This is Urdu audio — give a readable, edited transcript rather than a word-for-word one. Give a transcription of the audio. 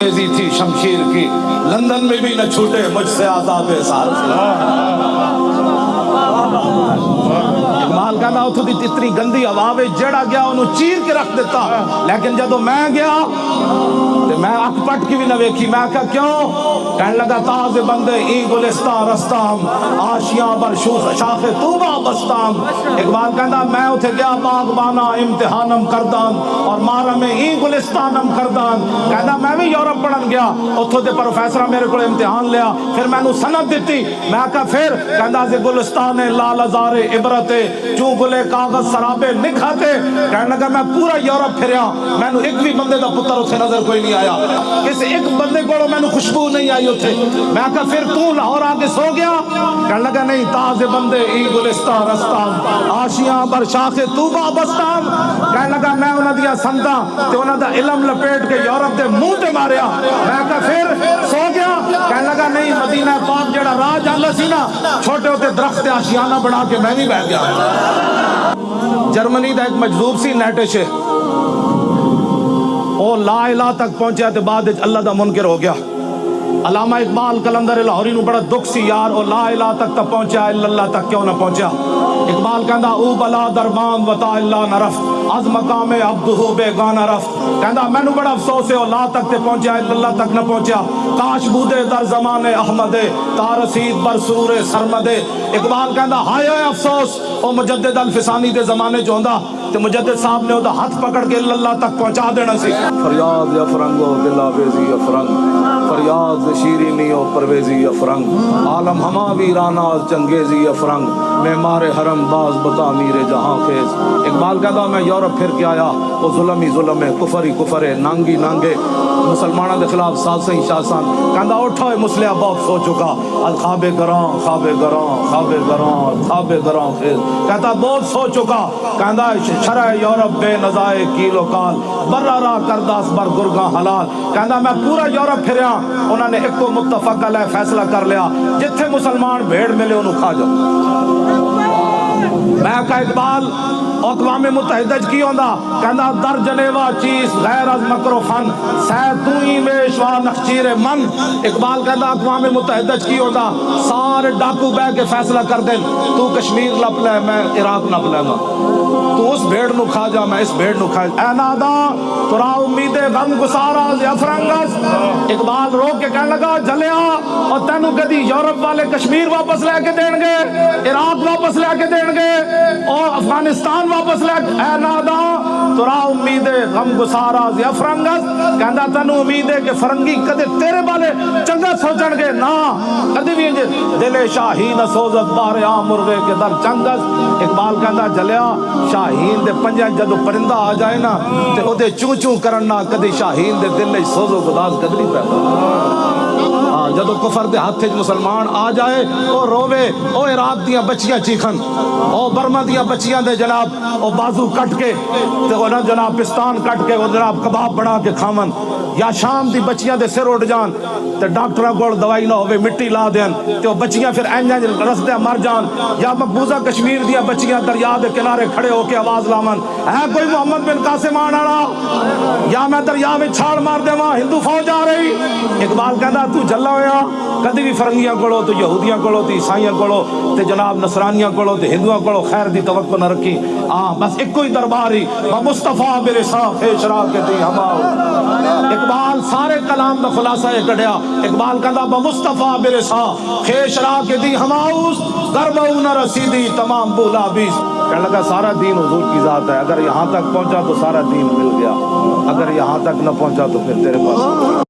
تیزی تھی شمشیر کی، لندن میں بھی نہ چھوٹے مجھ سے عذاب سار سے۔ اقبال کہنا اتھو دی اتنی گندی ہواوے جڑا گیا انہوں چیر کے رکھ دیتا، لیکن جدو میں گیا تو میں اک پٹ کی بھی نہ ویکھی۔ میں کہا کیوں؟ کہنے لگا تاز بندے ای گلستان رستام، آشیاں بر شاخ طوبہ بستام۔ اقبال کہنا میں اتھے گیا باغبانا امتحانم کردان اور مارا میں ای گلستانم کردان۔ کہنا میں بھی یورپ پڑھن گیا، اتھو دے پروفیسرہ میرے کو امتحان لیا، پھر میں نو سند دیتی۔ میں کہا پھر؟ کہنا سے گلستان لال ازار عبرتے چوں گلے کاغذ سرابے نکھاتے۔ کہنے لگا میں پورا یورپ پھریا، میں نو ایک بھی بندے دا پتر اتھے نظر کوئی نہیں آیا، کسی ایک بندے کو میں نو خوشبو نہیں آئی اتھے۔ میں کہا پھر تو لاہور آگے سو گیا؟ کہنے لگا نہیں، تاز بندے ای گلستان رستام، آشیاں بر شاخ طوبہ بستام۔ کہنے لگا میں انہاں دیا سنتا تے انہاں دا علم لپیٹ کے یورپ دے منہ تے ماریا۔ میں کہا پھر سو گیا؟ کہنے لگا نہیں، مدینہ پاک جڑا راہ جانا سی نا، چھوٹے ہوتے درخت آشیانہ بنا کے میں بھی بیٹھ گیا۔ جرمنی دا ایک مجذوب سی نیٹش ہے، وہ لا الہ تک پہنچیا تے بعد اللہ دا منکر ہو گیا۔ علامہ اقبال کلندر لاہوری نو بڑا دکھ سی، یار او لا الہ تک تا پہنچیا، اللہ تک کیوں نہ پہنچیا؟ اقبال کہندا او بلا درمان وطا اللہ نہ رفت، از مقام عبدہ بیگانہ رفت۔ کہندا مینو بڑا افسوس ہے او لا تک تے پہنچیا، اللہ تک نہ پہنچیا۔ کاش بودے در زمان احمد تا رسید بر سرور سرمد۔ اقبال کہندا ہائے افسوس او مجدد الفسانی دے زمانے جو ہوندا تے مجدد صاحب نے دا ہاتھ پکڑ کے اللہ تک پہنچا دینا سی۔ فریاد افرنگو دل آویزی افرنگ، فریاد شیرینی و پرویزی افرنگ، عالم ہما ویرانہ چنگیزی افرنگ، معمار حرم باز بتا میر جہاں خیز۔ اقبال کہتا میں یورپ پھر کے آیا، وہ ظلم ہی ظلم ہے، کفر ہی کفر ہے، نانگی نانگے مسلمانوں کے خلاف سازشیں شاسان۔ کہتا اٹھو مسلح بہت سو چکا، از خواب گراں خواب گراں خواب گراں خواب گراں خیز۔ کہتا بہت سو چکا، کہتا شرع یورپ بے نزائے کیل و کال، برا را کرداس بر گرگاں حلال۔ کہتا میں پورا یورپ پھریا، انہوں نے ایک کو متفق علیہ فیصلہ کر لیا، جتھے مسلمان بھیڑ ملے انہوں کھا جاؤ۔ میں کہا اقبال اقوام متحدہ کی ہوندا؟ کہندا در جنیوا چیز غیر از مکر و فن، سید توئی میشوا نخچیر من۔ اقبال کہندا اقوام متحدہ کی ہوندا؟ سارے ڈاکو بہ کے فیصلہ کر دیں، تو کشمیر لپ لے میں عراق نپ لے گا، تو اس بھیڑ نو کھا جا میں اس بھیڑ نو کھا جا۔ اے نادا ترا امید غم گسارا افرنگس۔ اقبال رو کے کہنے لگا جلیا اور تینو کدی یورپ والے کشمیر واپس لے کے دیں گے، عراق واپس لے کے دیں گے اور افغانستان واپس لے کے۔ اے نادا ترا امید غم گسارا افرنگس، کہندا تینو امید ہے کہ فرنگی کدے تیرے والے چنگا سوچن گے نا، کدی بھی دل شاہین سوزت بار عام مرغے کے در چنگس۔ اقبال کہندا جلیا شاہین دے پنجے جدو پرندہ آ جائے نا تے او دے چوں چوں کرنا، کدی شاہین دے دل وچ سوز و گداز کدی پیدا۔ جدو کفر دے ہاتھ مسلمان آ جائے او روے، او عراق دیاں بچیاں چیکھن، او برما دیاں بچیاں دے جناب او بازو کٹ کے تے او جناب پستان کٹ کے او جناب کباب بنا کے کھاون، یا شام دی بچیاں دے سر اڑ جان تے ڈاکٹراں کول دوائی نہ ہوے مٹی لا دین تے او بچیاں پھر اینج رسدے مر جان، یا مقبوضہ کشمیر دیاں بچیاں دریا دے کنارے کھڑے ہو کے آواز لاون ہے کوئی محمد بن قاسم آن والا، یا میں دریا وچ چھال مار دیواں ہندو فوج آ رہی۔ اقبال کہندا تو جلا ہویا کدی بھی فرنگیاں کولو تو یہودیاں کولو تے عیسائیاں کولو تے جناب نصرانیاں کولو تے ہندوؤں کولو خیر دی توقع نہ رکھی۔ بس ایک کوئی دربار ہی مصطفیٰ میرے ساتھ اشراق کے دی ہماؤ۔ اقبال سارے کلام دا خلاصہ یہ کڑیا، اقبال کہندا مصطفیٰ میرے ساتھ اشراق کے دی ہماؤ، گربہو نہ رسیدی تمام بولا بیس۔ کہنے لگا سارا دین حضور کی ذات ہے، اگر یہاں تک پہنچا تو سارا دین مل گیا، اگر یہاں تک نہ پہنچا تو پھر تیرے پاس